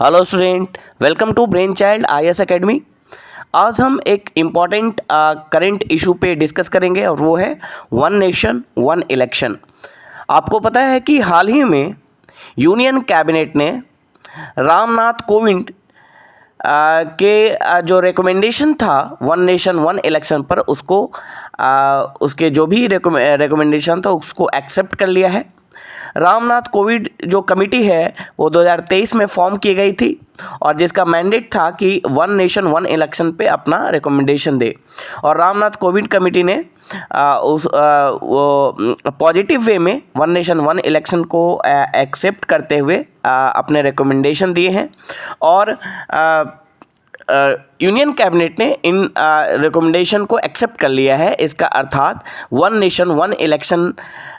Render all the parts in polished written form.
Hello student, welcome to brain child IAS academy. आज हम एक इम्पॉर्टेंट करंट इशू पे डिस्कस करेंगे और वो है वन नेशन वन इलेक्शन। आपको पता है कि हाल ही में यूनियन कैबिनेट ने रामनाथ कोविंद के जो रिकमेंडेशन था वन नेशन वन इलेक्शन पर उसके जो भी रिकमेंडेशन था उसको एक्सेप्ट कर लिया है। रामनाथ कोविंद जो कमेटी है वो 2023 में फॉर्म की गई थी और जिसका मैंडेट था कि वन नेशन वन इलेक्शन पे अपना रिकमेंडेशन दे। और रामनाथ कोविंद कमेटी ने वो पॉजिटिव वे में वन नेशन वन इलेक्शन को एक्सेप्ट करते हुए अपने रिकमेंडेशन दिए हैं और यूनियन कैबिनेट ने इन रिकमेंडेशन को एक्सेप्ट कर लिया है। इसका अर्थात वन नेशन वन इलेक्शन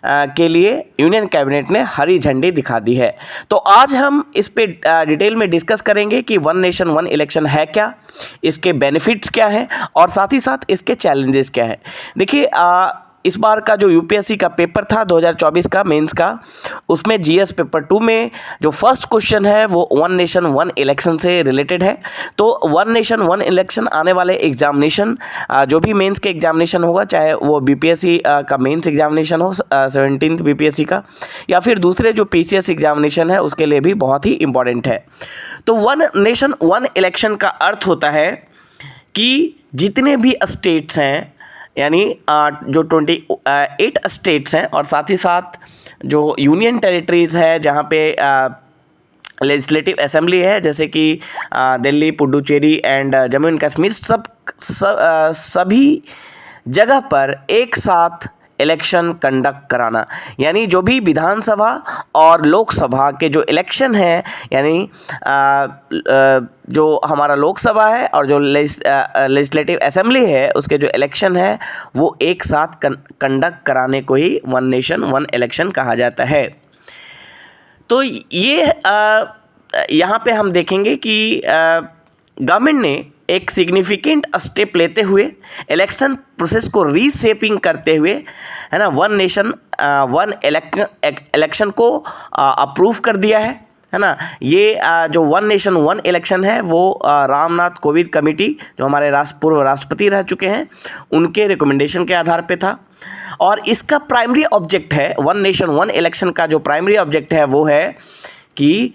के लिए यूनियन कैबिनेट ने हरी झंडी दिखा दी है। तो आज हम इस पे डिटेल में डिस्कस करेंगे कि वन नेशन वन इलेक्शन है क्या, इसके बेनिफिट्स क्या हैं और साथ ही साथ इसके चैलेंजेस क्या हैं। देखिए, इस बार का जो यूपीएससी का पेपर था 2024 का मेंस का, उसमें जीएस पेपर 2 में जो फर्स्ट क्वेश्चन है वो वन नेशन वन इलेक्शन से रिलेटेड है। तो वन नेशन वन इलेक्शन आने वाले एग्जामिनेशन, जो भी मेंस के एग्जामिनेशन होगा, चाहे वो बीपीएससी का मेंस एग्जामिनेशन हो 17th बीपीएससी का, या फिर दूसरे जो पीसीएस एग्जामिनेशन है उसके लिए भी बहुत ही इंपॉर्टेंट है। तो वन नेशन वन इलेक्शन का अर्थ होता है कि जितने भी स्टेट्स हैं, यानी जो 28 स्टेट्स हैं और साथ ही साथ जो यूनियन टेरिटरीज़ है जहाँ पे लेजिस्लेटिव असेंबली है, जैसे कि दिल्ली, पुडुचेरी एंड जम्मू एंड कश्मीर, सभी जगह पर एक साथ इलेक्शन कंडक्ट कराना। यानी जो भी विधानसभा और लोकसभा के जो इलेक्शन है, यानी जो हमारा लोकसभा है और जो लेजिस्लेटिव असेंबली है उसके जो इलेक्शन है वो एक साथ कंडक्ट कराने को ही वन नेशन वन इलेक्शन कहा जाता है। तो ये यहाँ पे हम देखेंगे कि गवर्नमेंट ने एक सिग्निफिकेंट स्टेप लेते हुए इलेक्शन प्रोसेस को रीशेपिंग करते हुए, है ना, वन नेशन वन इलेक्शन को अप्रूव कर दिया है ना। ये जो वन नेशन वन इलेक्शन है वो रामनाथ कोविंद कमेटी, जो हमारे पूर्व राष्ट्रपति रह चुके हैं, उनके रिकमेंडेशन के आधार पे था। और इसका प्राइमरी ऑब्जेक्ट है, वन नेशन वन इलेक्शन का जो प्राइमरी ऑब्जेक्ट है वो है कि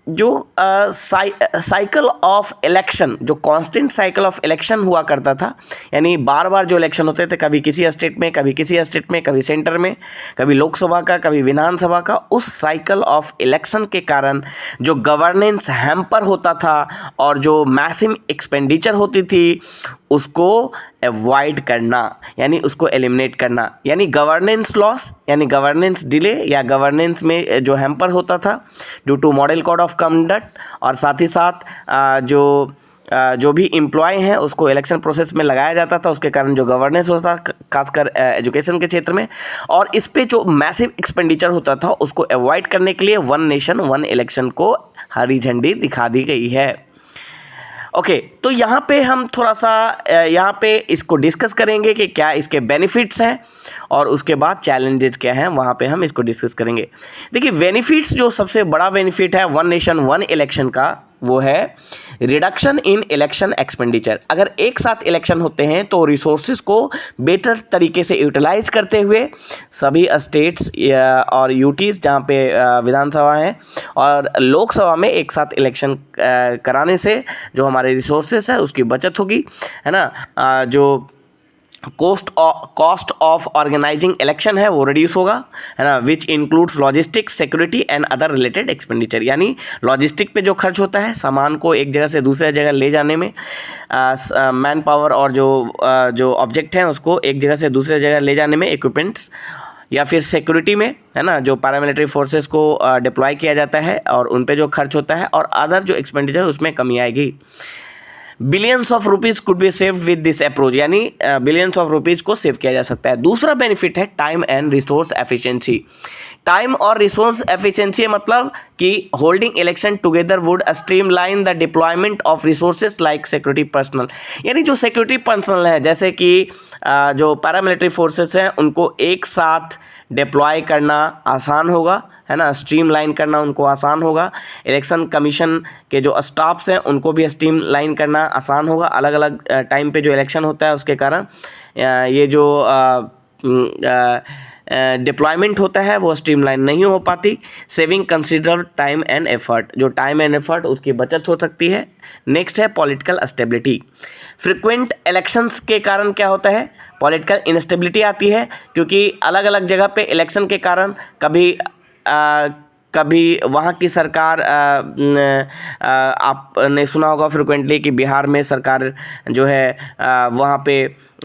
जो साइकिल ऑफ इलेक्शन, जो कांस्टेंट साइकिल ऑफ इलेक्शन हुआ करता था, यानी बार बार जो इलेक्शन होते थे, कभी किसी स्टेट में, कभी किसी स्टेट में, कभी सेंटर में, कभी लोकसभा का, कभी विधानसभा का, उस साइकिल ऑफ इलेक्शन के कारण जो गवर्नेंस हैम्पर होता था और जो मैसिव एक्सपेंडिचर होती थी उसको अवॉइड करना, यानी उसको एलिमिनेट करना, यानी गवर्नेंस लॉस, यानी गवर्नेंस डिले या गवर्नेंस में जो हैम्पर होता था due to model code of conduct, और साथ ही साथ जो भी एम्प्लॉय हैं उसको इलेक्शन प्रोसेस में लगाया जाता था, उसके कारण जो गवर्नेंस होता था खासकर एजुकेशन के क्षेत्र में, और इस पे जो मैसिव एक्सपेंडिचर होता था उसको अवॉइड करने के लिए वन नेशन वन इलेक्शन को हरी झंडी दिखा दी गई है। ओके, तो यहाँ पे हम थोड़ा सा यहाँ पे इसको डिस्कस करेंगे कि क्या इसके बेनिफिट्स हैं और उसके बाद चैलेंजेस क्या हैं, वहाँ पे हम इसको डिस्कस करेंगे। देखिए, बेनिफिट्स, जो सबसे बड़ा बेनिफिट है वन नेशन वन इलेक्शन का वो है रिडक्शन इन इलेक्शन एक्सपेंडिचर। अगर एक साथ इलेक्शन होते हैं तो रिसोर्सेज को बेटर तरीके से यूटिलाइज करते हुए सभी स्टेट्स और यूटीज़ जहाँ पे विधानसभा हैं और लोकसभा में एक साथ इलेक्शन कराने से जो हमारे रिसोर्सेज है उसकी बचत होगी, है ना। जो कॉस्ट ऑफ ऑर्गेनाइजिंग इलेक्शन है वो रिड्यूस होगा, है ना, which includes logistics, security and other related expenditure. यानी लॉजिस्टिक पे जो खर्च होता है सामान को एक जगह से दूसरे जगह ले जाने में, मैन पावर और जो ऑब्जेक्ट हैं उसको एक जगह से दूसरे जगह ले जाने में, इक्विपमेंट्स, या फिर सिक्योरिटी में, है ना, जो पैरामिलिट्री फोर्सेस को डिप्लॉय किया जाता है और उन पे जो खर्च होता है, और अदर जो एक्सपेंडिचर उसमें कमी आएगी। Billions of rupees could be save with this approach, यानी बिलियंस ऑफ रुपीज़ को सेव किया जा सकता है। दूसरा बेनिफिट है time and resource efficiency. Time और रिसोर्स एफिशिएंसी मतलब कि holding election together would streamline the deployment of resources like security personal, यानी जो सिक्योरिटी पर्सनल है, जैसे कि जो पैरामिलिट्री फोर्सेस हैं उनको एक साथ डिप्लॉय करना आसान होगा, है ना, स्ट्रीमलाइन करना उनको आसान होगा। इलेक्शन कमीशन के जो स्टाफ्स हैं उनको भी स्ट्रीमलाइन करना आसान होगा। अलग अलग टाइम पे जो इलेक्शन होता है उसके कारण ये जो डिप्लॉयमेंट होता है वो स्ट्रीमलाइन नहीं हो पाती। Saving considerable time and effort, जो टाइम एंड एफर्ट उसकी बचत हो सकती है। नेक्स्ट है पॉलिटिकल स्टेबिलिटी। फ्रिक्वेंट इलेक्शंस के कारण क्या होता है, पॉलिटिकल इंस्टेबिलिटी आती है, क्योंकि अलग अलग जगह पे इलेक्शन के कारण कभी वहाँ की सरकार आपने सुना होगा फ्रिक्वेंटली कि बिहार में सरकार जो है वहाँ पे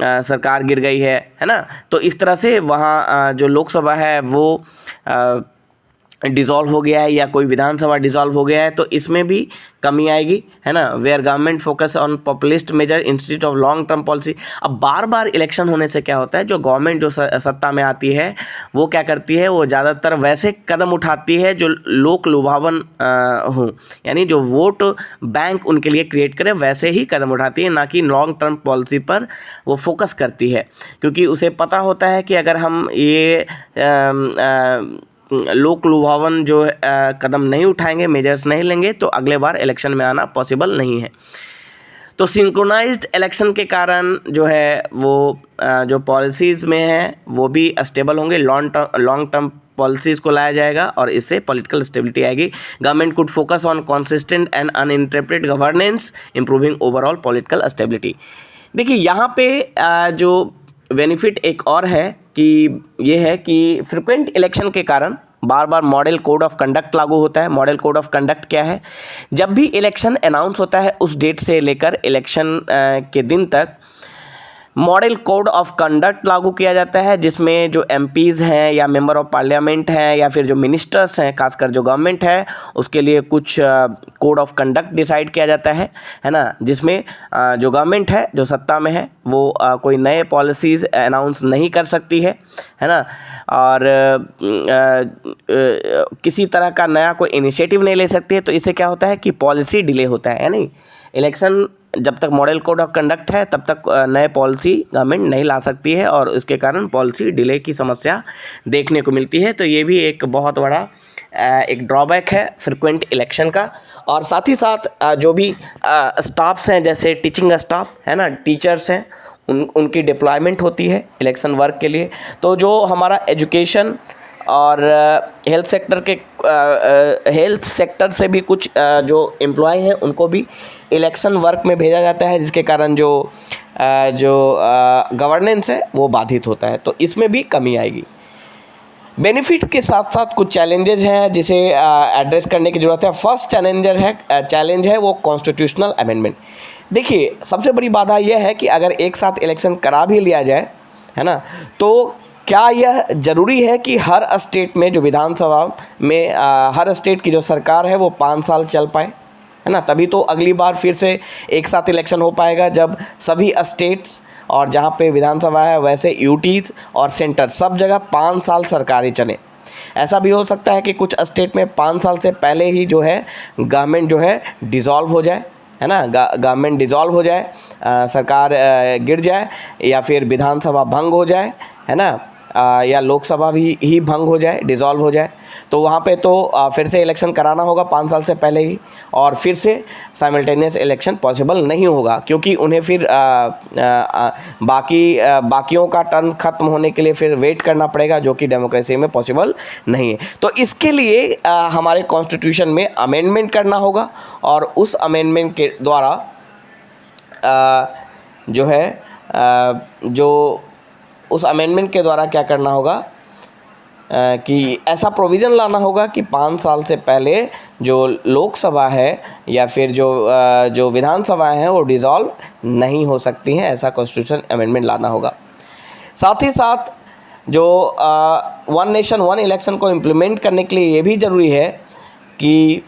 सरकार गिर गई है ना। तो इस तरह से वहाँ जो लोकसभा है वो डिज़ोल्व हो गया है या कोई विधानसभा डिज़ोल्व हो गया है, तो इसमें भी कमी आएगी, है ना। Where government focus on populist measure institute of long term policy. अब बार बार इलेक्शन होने से क्या होता है, जो गवर्नमेंट जो सत्ता में आती है वो क्या करती है, वो ज़्यादातर वैसे कदम उठाती है जो लोक लुभावन हो, यानी जो वोट बैंक उनके लिए क्रिएट करे वैसे ही कदम उठाती है, ना कि लॉन्ग टर्म पॉलिसी पर वो फोकस करती है। क्योंकि उसे पता होता है कि अगर हम ये लोक लुभावन जो कदम नहीं उठाएंगे, मेजर्स नहीं लेंगे, तो अगले बार इलेक्शन में आना पॉसिबल नहीं है। तो सिंक्रोनाइज्ड इलेक्शन के कारण जो है वो जो पॉलिसीज़ में है वो भी स्टेबल होंगे, लॉन्ग टर्म पॉलिसीज़ को लाया जाएगा और इससे पॉलिटिकल स्टेबिलिटी आएगी। Government could focus on consistent and uninterrupted governance improving overall political stability. देखिए यहाँ पे जो बेनिफिट एक और है कि ये है कि फ्रिक्वेंट इलेक्शन के कारण बार बार मॉडल कोड ऑफ कंडक्ट लागू होता है। मॉडल कोड ऑफ कंडक्ट क्या है, जब भी इलेक्शन अनाउंस होता है उस डेट से लेकर इलेक्शन के दिन तक मॉडल कोड ऑफ कंडक्ट लागू किया जाता है, जिसमें जो एमपीज़ हैं या मेंबर ऑफ पार्लियामेंट हैं या फिर जो मिनिस्टर्स हैं, खासकर जो गवर्नमेंट है उसके लिए कुछ कोड ऑफ कंडक्ट डिसाइड किया जाता है ना। जिसमें जो गवर्नमेंट है जो सत्ता में है वो कोई नए पॉलिसीज़ अनाउंस नहीं कर सकती है ना, और किसी तरह का नया कोई इनिशिएटिव नहीं ले सकती है। तो इससे क्या होता है कि पॉलिसी डिले होता है, यानी इलेक्शन जब तक मॉडल कोड ऑफ कंडक्ट है तब तक नए पॉलिसी गवर्नमेंट नहीं ला सकती है और उसके कारण पॉलिसी डिले की समस्या देखने को मिलती है। तो ये भी एक बहुत बड़ा एक ड्रॉबैक है फ्रिक्वेंट इलेक्शन का। और साथ ही साथ जो भी स्टाफ्स हैं, जैसे टीचिंग स्टाफ है ना, टीचर्स हैं, उनकी डिप्लॉयमेंट होती है इलेक्शन वर्क के लिए। तो जो हमारा एजुकेशन और हेल्थ सेक्टर से भी कुछ जो एम्प्लॉय हैं उनको भी इलेक्शन वर्क में भेजा जाता है, जिसके कारण जो गवर्नेंस है वो बाधित होता है। तो इसमें भी कमी आएगी। बेनिफिट के साथ साथ कुछ चैलेंजेस हैं जिसे एड्रेस करने की ज़रूरत है। फर्स्ट चैलेंज है वो कॉन्स्टिट्यूशनल अमेंडमेंट। देखिए सबसे बड़ी बाधा यह है कि अगर एक साथ इलेक्शन करा भी लिया जाए, है ना, तो क्या यह ज़रूरी है कि हर स्टेट में जो विधानसभा में हर स्टेट की जो सरकार है वो 5 साल चल पाए, है ना। तभी तो अगली बार फिर से एक साथ इलेक्शन हो पाएगा, जब सभी स्टेट्स और जहाँ पे विधानसभा है वैसे यूटीज़ और सेंटर सब जगह 5 साल सरकारें चले। ऐसा भी हो सकता है कि कुछ स्टेट में 5 साल से पहले ही जो है गवर्नमेंट जो है डिज़ोल्व हो जाए, है ना, गवर्नमेंट डिज़ोल्व हो जाए, सरकार गिर जाए, या फिर विधानसभा भंग हो जाए, है ना, या लोकसभा भी ही भंग हो जाए, डिज़ोल्व हो जाए। तो वहाँ पे तो फिर से इलेक्शन कराना होगा 5 साल से पहले ही, और फिर से साइमल्टेनियस इलेक्शन पॉसिबल नहीं होगा, क्योंकि उन्हें फिर बाकियों का टर्न ख़त्म होने के लिए फिर वेट करना पड़ेगा, जो कि डेमोक्रेसी में पॉसिबल नहीं है। तो इसके लिए हमारे कॉन्स्टिट्यूशन में अमेंडमेंट करना होगा, और उस अमेंडमेंट के द्वारा जो है उस अमेंडमेंट के द्वारा क्या करना होगा कि ऐसा प्रोविज़न लाना होगा कि 5 साल से पहले जो लोकसभा है या फिर जो विधानसभा है वो डिज़ोल्व नहीं हो सकती हैं। ऐसा कॉन्स्टिट्यूशन अमेंडमेंट लाना होगा। साथ ही साथ जो वन नेशन वन इलेक्शन को इम्प्लीमेंट करने के लिए ये भी ज़रूरी है कि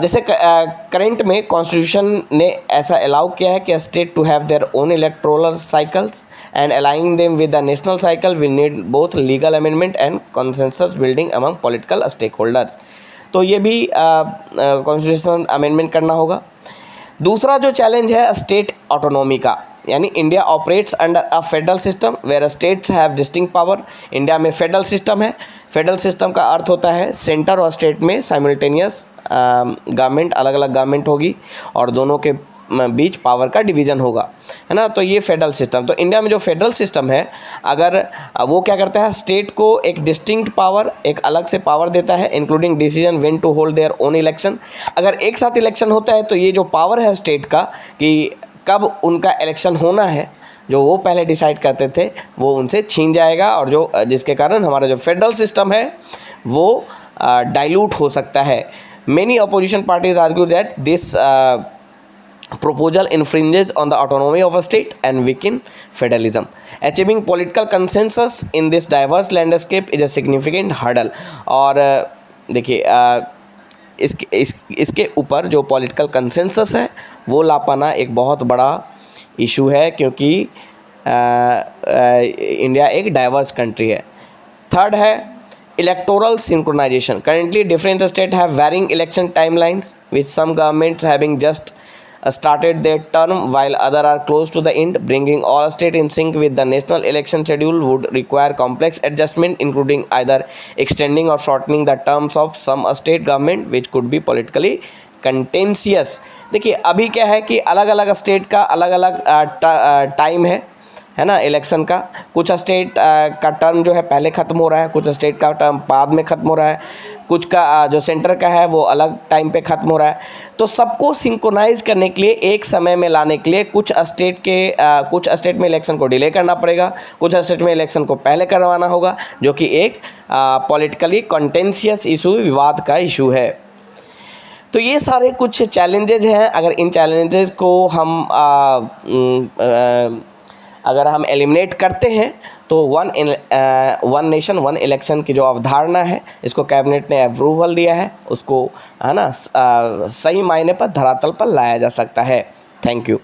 जैसे करंट में कॉन्स्टिट्यूशन ने ऐसा अलाउ किया है कि state to have their own electoral cycles and aligning them with the national cycle will need both legal amendment and consensus building among political stakeholders. तो ये भी कॉन्स्टिट्यूशन अमेंडमेंट करना होगा। दूसरा जो चैलेंज है स्टेट ऑटोनॉमी का, यानी India operates under a federal system where states have distinct power. India में फेडरल सिस्टम है। फेडरल सिस्टम का अर्थ होता है सेंटर और स्टेट में साइमल्टेनियस गवर्नमेंट, अलग अलग गवर्नमेंट होगी और दोनों के बीच पावर का डिवीज़न होगा, है ना। तो ये फेडरल सिस्टम, तो इंडिया में जो फेडरल सिस्टम है, अगर वो क्या करता है, स्टेट को एक डिस्टिंक्ट पावर, एक अलग से पावर देता है, including decision when to hold their own election. अगर एक साथ इलेक्शन होता है तो ये जो पावर है स्टेट का कि कब उनका इलेक्शन होना है, जो वो पहले डिसाइड करते थे, वो उनसे छीन जाएगा, और जो जिसके कारण हमारा जो फेडरल सिस्टम है वो डाइल्यूट हो सकता है। Many opposition parties argue that this proposal infringes on the autonomy of a state and weaken federalism. Achieving political consensus in this diverse landscape is a significant hurdle. और देखिए इसके ऊपर जो पॉलिटिकल कंसेंसस है वो ला पाना एक बहुत बड़ा इशू है, क्योंकि इंडिया एक डाइवर्स कंट्री है। थर्ड है electoral synchronization. Currently different state have varying election timelines with some governments having just started their term while other are close to the end. Bringing all state in sync with the national election schedule would require complex adjustment, including either extending or shortening the terms of some state government, which could be politically contentious. देखिए अभी क्या है कि अलग अलग state का अलग अलग टाइम है ना इलेक्शन का। कुछ स्टेट का टर्म जो है पहले ख़त्म हो रहा है, कुछ स्टेट का टर्म बाद में ख़त्म हो रहा है, कुछ का जो सेंटर का है वो अलग टाइम पे ख़त्म हो रहा है। तो सबको सिंक्रोनाइज करने के लिए, एक समय में लाने के लिए कुछ स्टेट में इलेक्शन को डिले करना पड़ेगा, कुछ स्टेट में इलेक्शन को पहले करवाना होगा, जो कि एक पॉलिटिकली कंटेंशियस इशू, विवाद का इशू है। तो ये सारे कुछ चैलेंजेज हैं। अगर इन चैलेंजेस को हम अगर हम एलिमिनेट करते हैं तो वन नेशन वन इलेक्शन की जो अवधारणा है, इसको कैबिनेट ने अप्रूवल दिया है, उसको है ना सही मायने पर धरातल पर लाया जा सकता है। Thank you.